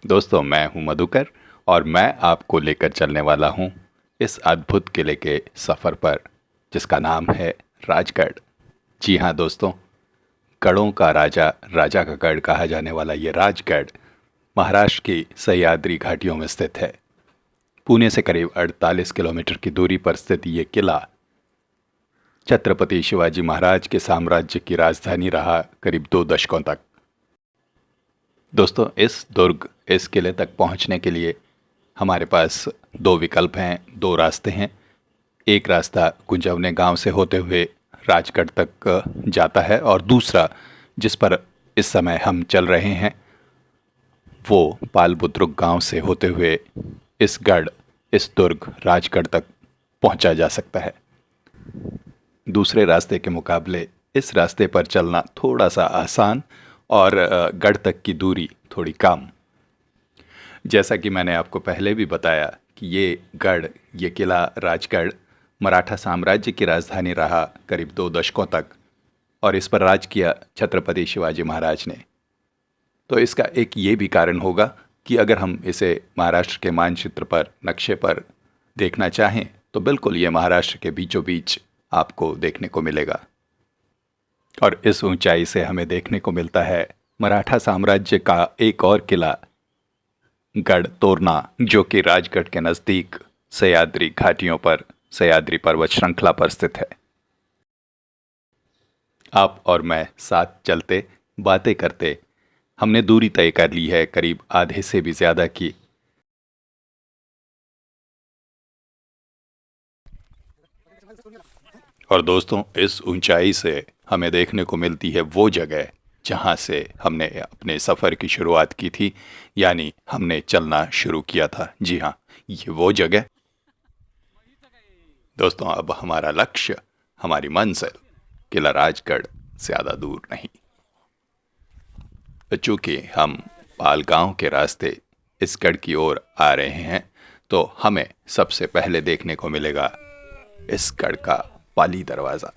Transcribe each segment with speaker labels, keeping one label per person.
Speaker 1: दोस्तों, मैं हूं मधुकर और मैं आपको लेकर चलने वाला हूं इस अद्भुत किले के सफ़र पर जिसका नाम है राजगढ़। जी हां दोस्तों, गढ़ों का राजा, राजा का गढ़ कहा जाने वाला ये राजगढ़ महाराष्ट्र की सह्याद्री घाटियों में स्थित है। पुणे से करीब 48 किलोमीटर की दूरी पर स्थित ये किला छत्रपति शिवाजी महाराज के साम्राज्य की राजधानी रहा करीब 2 दशकों तक। दोस्तों, इस किले तक पहुंचने के लिए हमारे पास दो विकल्प हैं, दो रास्ते हैं। एक रास्ता कुंजवने गांव से होते हुए राजगढ़ तक जाता है और दूसरा, जिस पर इस समय हम चल रहे हैं, वो पालबुद्रुक गांव से होते हुए इस दुर्ग राजगढ़ तक पहुंचा जा सकता है। दूसरे रास्ते के मुकाबले इस रास्ते पर चलना थोड़ा सा आसान और गढ़ तक की दूरी थोड़ी कम। जैसा कि मैंने आपको पहले भी बताया कि ये किला राजगढ़ मराठा साम्राज्य की राजधानी रहा करीब 2 दशकों तक और इस पर राज किया छत्रपति शिवाजी महाराज ने। तो इसका एक ये भी कारण होगा कि अगर हम इसे महाराष्ट्र के मानचित्र पर, नक्शे पर देखना चाहें तो बिल्कुल ये महाराष्ट्र के बीचों बीच आपको देखने को मिलेगा। और इस ऊंचाई से हमें देखने को मिलता है मराठा साम्राज्य का एक और किला, गढ़ तोरना, जो कि राजगढ़ के नज़दीक सह्याद्री घाटियों पर, सह्याद्री पर्वत श्रृंखला पर स्थित है। आप और मैं साथ चलते, बातें करते हमने दूरी तय कर ली है, करीब आधे से भी ज़्यादा की। और दोस्तों, इस ऊंचाई से हमें देखने को मिलती है वो जगह जहां से हमने अपने सफ़र की शुरुआत की थी, यानी हमने चलना शुरू किया था। जी हाँ, ये वो जगह। दोस्तों, अब हमारा लक्ष्य, हमारी मंजिल किला राजगढ़ ज़्यादा दूर नहीं। चूंकि हम पालगांव के रास्ते इस गढ़ की ओर आ रहे हैं, तो हमें सबसे पहले देखने को मिलेगा इस गढ़ का पाली दरवाज़ा।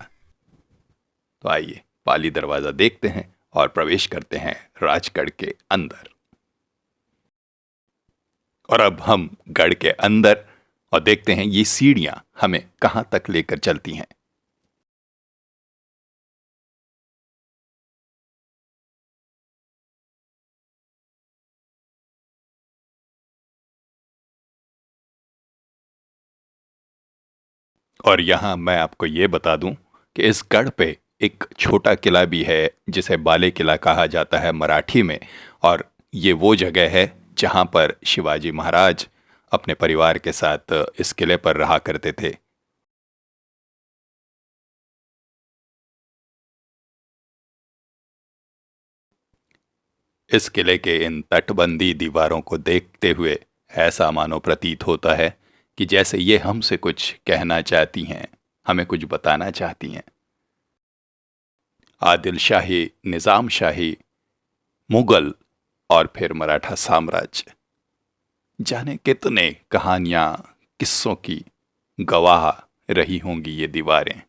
Speaker 1: तो आइए पाली दरवाज़ा देखते हैं और प्रवेश करते हैं राजगढ़ के अंदर। और अब हम गढ़ के अंदर और देखते हैं ये सीढ़ियां हमें कहां तक लेकर चलती हैं। और यहाँ मैं आपको ये बता दूं कि इस गढ़ पे एक छोटा किला भी है जिसे बाले किला कहा जाता है मराठी में। और ये वो जगह है जहाँ पर शिवाजी महाराज अपने परिवार के साथ इस किले पर रहा करते थे। इस किले के इन तटबंदी दीवारों को देखते हुए ऐसा मानो प्रतीत होता है कि जैसे ये हमसे कुछ कहना चाहती हैं, हमें कुछ बताना चाहती हैं। आदिल शाही, निज़ाम शाही, मुगल और फिर मराठा साम्राज्य, जाने कितने कहानियां, किस्सों की गवाह रही होंगी ये दीवारें।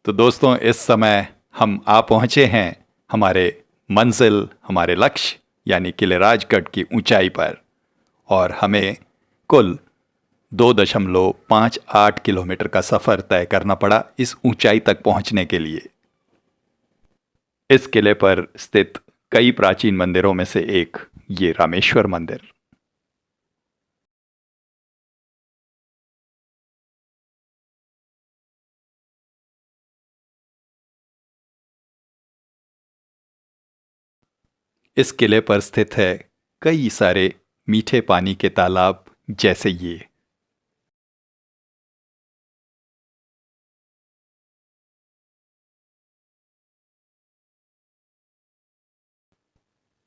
Speaker 1: तो दोस्तों, इस समय हम आ पहुंचे हैं हमारे मंजिल, हमारे लक्ष्य, यानी किले राजगढ़ की ऊंचाई पर। और हमें कुल 2.58 किलोमीटर का सफ़र तय करना पड़ा इस ऊंचाई तक पहुंचने के लिए। इस किले पर स्थित कई प्राचीन मंदिरों में से एक ये रामेश्वर मंदिर। इस किले पर स्थित है कई सारे मीठे पानी के तालाब, जैसे ये।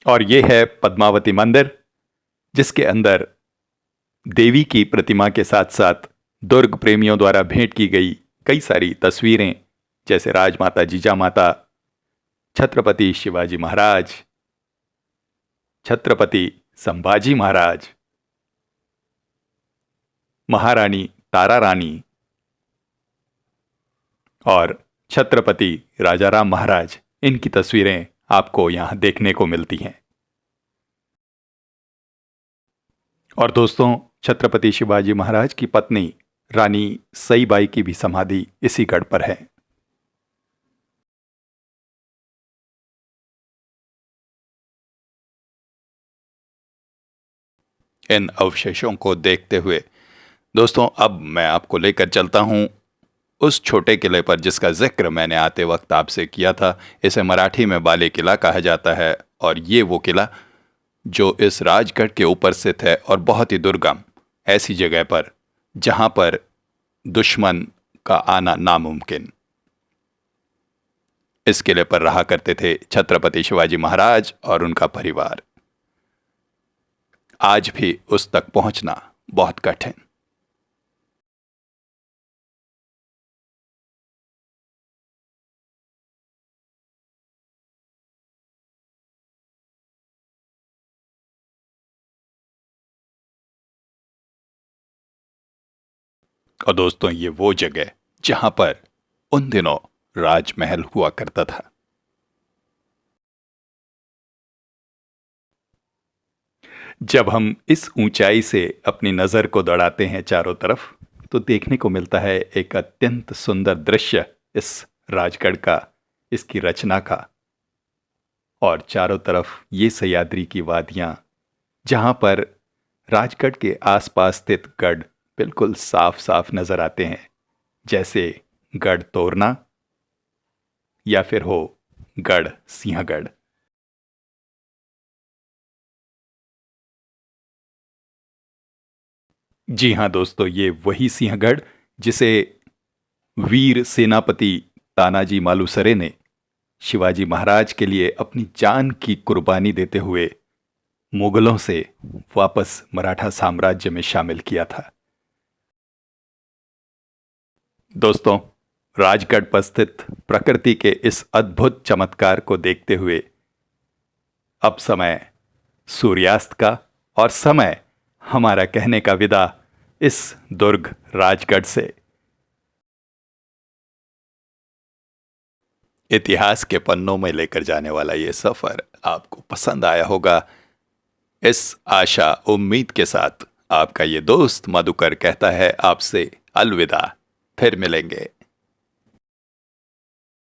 Speaker 1: और ये है पद्मावती मंदिर, जिसके अंदर देवी की प्रतिमा के साथ साथ दुर्ग प्रेमियों द्वारा भेंट की गई कई सारी तस्वीरें, जैसे राजमाता जीजामाता, छत्रपति शिवाजी महाराज, छत्रपति संभाजी महाराज, महारानी तारा रानी और छत्रपति राजाराम महाराज, इनकी तस्वीरें आपको यहां देखने को मिलती हैं। और दोस्तों, छत्रपति शिवाजी महाराज की पत्नी रानी सईबाई की भी समाधि इसी गढ़ पर है। इन अवशेषों को देखते हुए दोस्तों, अब मैं आपको लेकर चलता हूं उस छोटे किले पर जिसका जिक्र मैंने आते वक्त आपसे किया था। इसे मराठी में बाले किला कहा जाता है, और ये वो किला जो इस राजगढ़ के ऊपर स्थित है और बहुत ही दुर्गम ऐसी जगह पर जहां पर दुश्मन का आना नामुमकिन। इस किले पर रहा करते थे छत्रपति शिवाजी महाराज और उनका परिवार। आज भी उस तक पहुंचना बहुत कठिन। और दोस्तों, ये वो जगह जहां पर उन दिनों राजमहल हुआ करता था। जब हम इस ऊंचाई से अपनी नज़र को दौड़ाते हैं चारों तरफ, तो देखने को मिलता है एक अत्यंत सुंदर दृश्य इस राजगढ़ का, इसकी रचना का। और चारों तरफ ये सह्याद्री की वादियां, जहां पर राजगढ़ के आसपास स्थित गढ़ बिल्कुल साफ साफ नजर आते हैं, जैसे गढ़ तोरना या फिर हो गढ़ सिंहगढ़। जी हाँ दोस्तों, ये वही सिंहगढ़ जिसे वीर सेनापति तानाजी मालुसरे ने शिवाजी महाराज के लिए अपनी जान की कुर्बानी देते हुए मुगलों से वापस मराठा साम्राज्य में शामिल किया था। दोस्तों, राजगढ़ पर स्थित प्रकृति के इस अद्भुत चमत्कार को देखते हुए अब समय सूर्यास्त का, और समय हमारा कहने का विदा इस दुर्ग राजगढ़ से। इतिहास के पन्नों में लेकर जाने वाला ये सफर आपको पसंद आया होगा। इस आशा उम्मीद के साथ आपका ये दोस्त मधुकर कहता है आपसे अलविदा। फिर मिलेंगे।